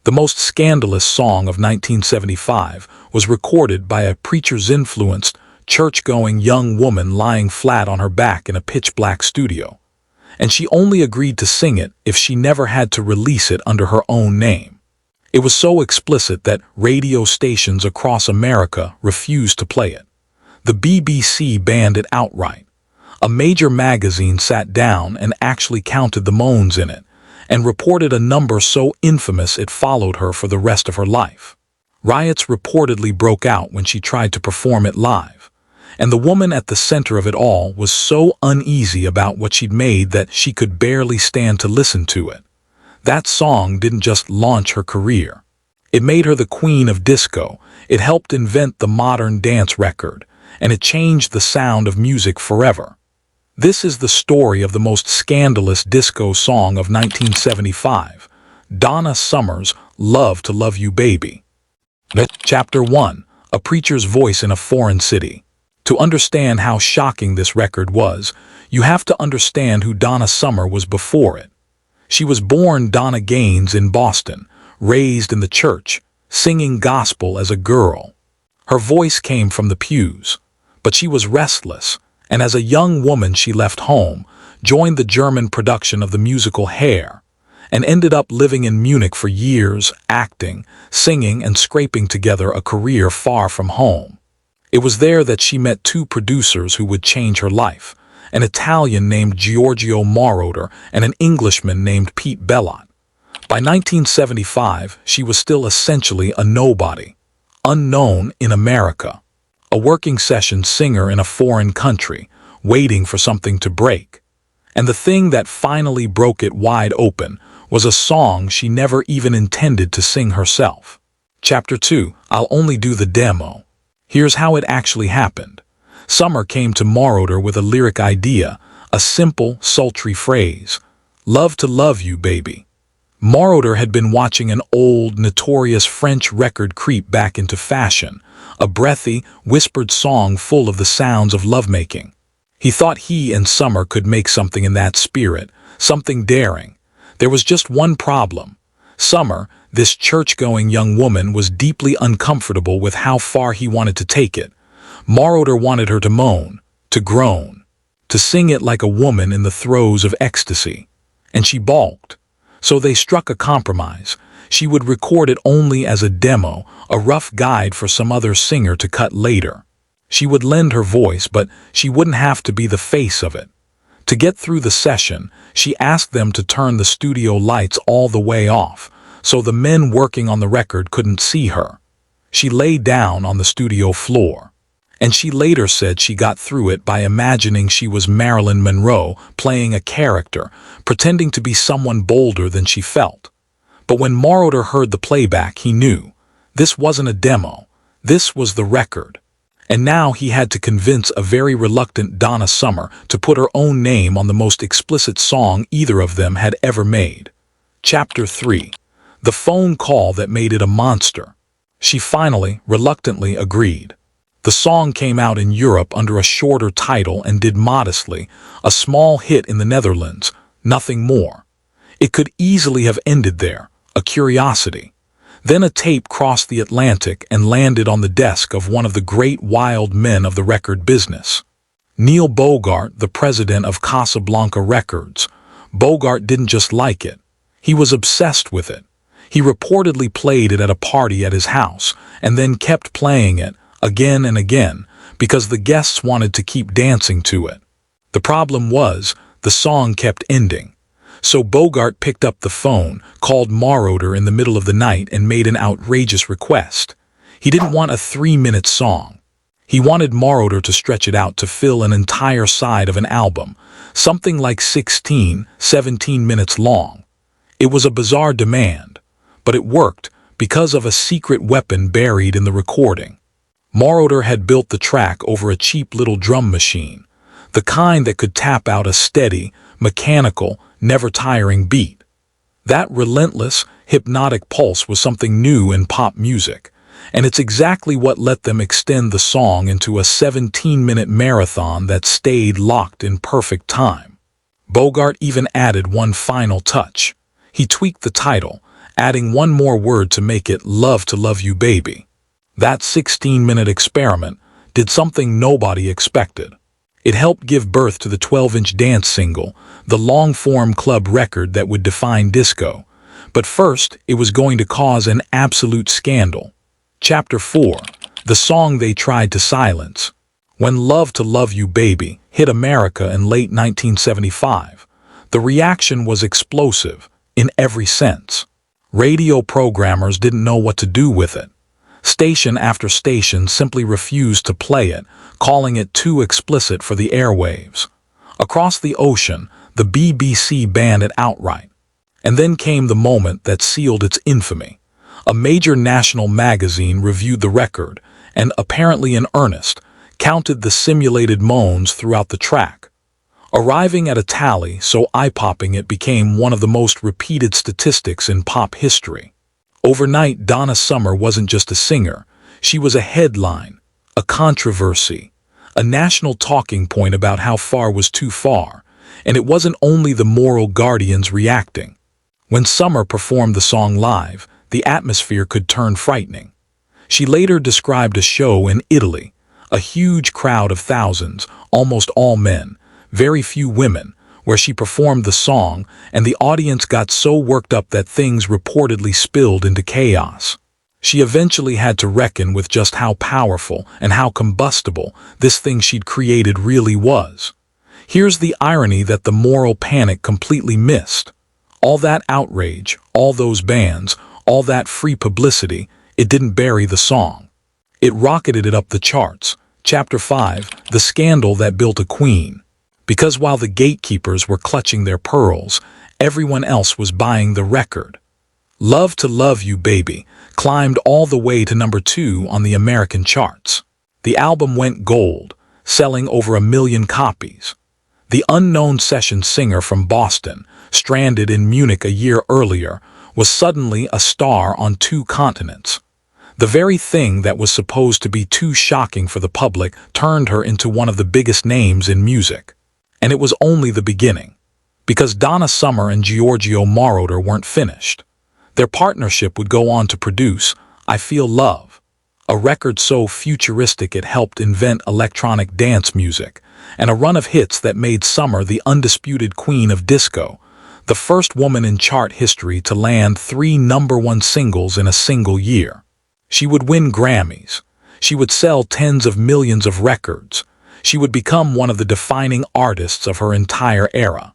The most scandalous song of 1975 was recorded by a preacher's-influenced, church-going young woman lying flat on her back in a pitch-black studio, and she only agreed to sing it if she never had to release it under her own name. It was so explicit that radio stations across America refused to play it. The BBC banned it outright. A major magazine sat down and actually counted the moans in it, and reported a number so infamous it followed her for the rest of her life. Riots reportedly broke out when she tried to perform it live, and the woman at the center of it all was so uneasy about what she'd made that she could barely stand to listen to it. That song didn't just launch her career. It made her the queen of disco, it helped invent the modern dance record, and it changed the sound of music forever. This is the story of the most scandalous disco song of 1975, Donna Summer's Love to Love You Baby. Chapter 1. A Preacher's Voice in a Foreign City. To understand how shocking this record was, you have to understand who Donna Summer was before it. She was born Donna Gaines in Boston, raised in the church, singing gospel as a girl. Her voice came from the pews, but she was restless, and as a young woman she left home, joined the German production of the musical Hair, and ended up living in Munich for years, acting, singing, and scraping together a career far from home. It was there that she met two producers who would change her life, an Italian named Giorgio Moroder and an Englishman named Pete Bellotte. By 1975, she was still essentially a nobody, unknown in America, a working session singer in a foreign country, waiting for something to break. And the thing that finally broke it wide open was a song she never even intended to sing herself. Chapter 2. I'll Only Do the Demo. Here's how it actually happened. Summer came to Moroder with a lyric idea, a simple, sultry phrase, "Love to love you, baby." Moroder had been watching an old, notorious French record creep back into fashion, a breathy, whispered song full of the sounds of lovemaking. He thought he and Summer could make something in that spirit, something daring. There was just one problem. Summer, this church-going young woman, was deeply uncomfortable with how far he wanted to take it. Moroder wanted her to moan, to groan, to sing it like a woman in the throes of ecstasy. And she balked. So they struck a compromise. She would record it only as a demo, a rough guide for some other singer to cut later. She would lend her voice, but she wouldn't have to be the face of it. To get through the session, she asked them to turn the studio lights all the way off, so the men working on the record couldn't see her. She lay down on the studio floor. And she later said she got through it by imagining she was Marilyn Monroe playing a character, pretending to be someone bolder than she felt. But when Moroder heard the playback, he knew. This wasn't a demo. This was the record. And now he had to convince a very reluctant Donna Summer to put her own name on the most explicit song either of them had ever made. Chapter 3. The phone call that made it a monster. She finally, reluctantly agreed. The song came out in Europe under a shorter title and did modestly, a small hit in the Netherlands, nothing more. It could easily have ended there, a curiosity. Then a tape crossed the Atlantic and landed on the desk of one of the great wild men of the record business. Neil Bogart, the president of Casablanca Records. Bogart didn't just like it. He was obsessed with it. He reportedly played it at a party at his house and then kept playing it, again and again, because the guests wanted to keep dancing to it. The problem was, the song kept ending. So Bogart picked up the phone, called Moroder in the middle of the night and made an outrageous request. He didn't want a 3-minute song. He wanted Moroder to stretch it out to fill an entire side of an album, something like 16, 17 minutes long. It was a bizarre demand, but it worked because of a secret weapon buried in the recording. Moroder had built the track over a cheap little drum machine, the kind that could tap out a steady, mechanical, never-tiring beat. That relentless, hypnotic pulse was something new in pop music, and it's exactly what let them extend the song into a 17-minute marathon that stayed locked in perfect time. Bogart even added one final touch. He tweaked the title, adding one more word to make it "Love to Love You Baby." That 16-minute experiment did something nobody expected. It helped give birth to the 12-inch dance single, the long-form club record that would define disco. But first, it was going to cause an absolute scandal. Chapter 4. The Song They Tried to Silence. When "Love to Love You Baby" hit America in late 1975, the reaction was explosive in every sense. Radio programmers didn't know what to do with it. Station after station simply refused to play it, calling it too explicit for the airwaves. Across the ocean, the BBC banned it outright. And then came the moment that sealed its infamy. A major national magazine reviewed the record and, apparently in earnest, counted the simulated moans throughout the track, arriving at a tally so eye-popping it became one of the most repeated statistics in pop history. Overnight, Donna Summer wasn't just a singer. She was a headline, a controversy, a national talking point about how far was too far, and it wasn't only the moral guardians reacting. When Summer performed the song live, the atmosphere could turn frightening. She later described a show in Italy, a huge crowd of thousands, almost all men, very few women, where she performed the song, and the audience got so worked up that things reportedly spilled into chaos. She eventually had to reckon with just how powerful and how combustible this thing she'd created really was. Here's the irony that the moral panic completely missed. All that outrage, all those bans, all that free publicity, it didn't bury the song. It rocketed it up the charts. Chapter 5. The Scandal That Built a Queen. Because while the gatekeepers were clutching their pearls, everyone else was buying the record. "Love to Love You Baby" climbed all the way to number 2 on the American charts. The album went gold, selling over 1 million copies. The unknown session singer from Boston, stranded in Munich a year earlier, was suddenly a star on 2 continents. The very thing that was supposed to be too shocking for the public turned her into one of the biggest names in music. And it was only the beginning, because Donna Summer and Giorgio Moroder weren't finished. Their partnership would go on to produce "I Feel Love," a record so futuristic it helped invent electronic dance music, and a run of hits that made Summer the undisputed queen of disco, the first woman in chart history to land 3 #1 singles in a single year. She would win Grammys. She would sell tens of millions of records. She would become one of the defining artists of her entire era.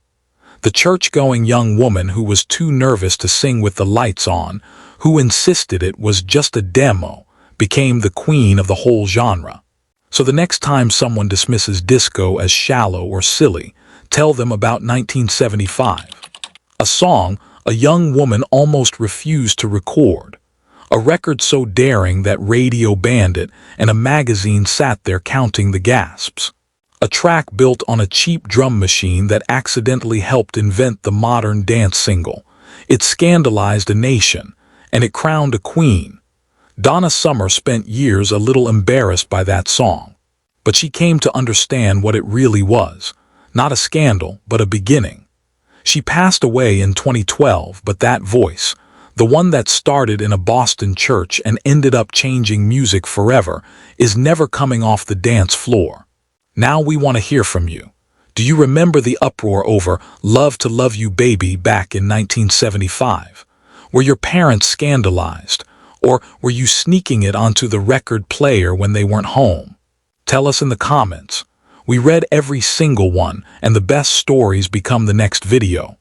The church-going young woman who was too nervous to sing with the lights on, who insisted it was just a demo, became the queen of the whole genre. So the next time someone dismisses disco as shallow or silly, tell them about 1975. A song a young woman almost refused to record. A record so daring that radio banned it and a magazine sat there counting the gasps. A track built on a cheap drum machine that accidentally helped invent the modern dance single. It scandalized a nation, and it crowned a queen. Donna Summer spent years a little embarrassed by that song. But she came to understand what it really was. Not a scandal, but a beginning. She passed away in 2012, but that voice, the one that started in a Boston church and ended up changing music forever, is never coming off the dance floor. Now we want to hear from you. Do you remember the uproar over "Love to Love You Baby" back in 1975? Were your parents scandalized? Or were you sneaking it onto the record player when they weren't home? Tell us in the comments. We read every single one, and the best stories become the next video.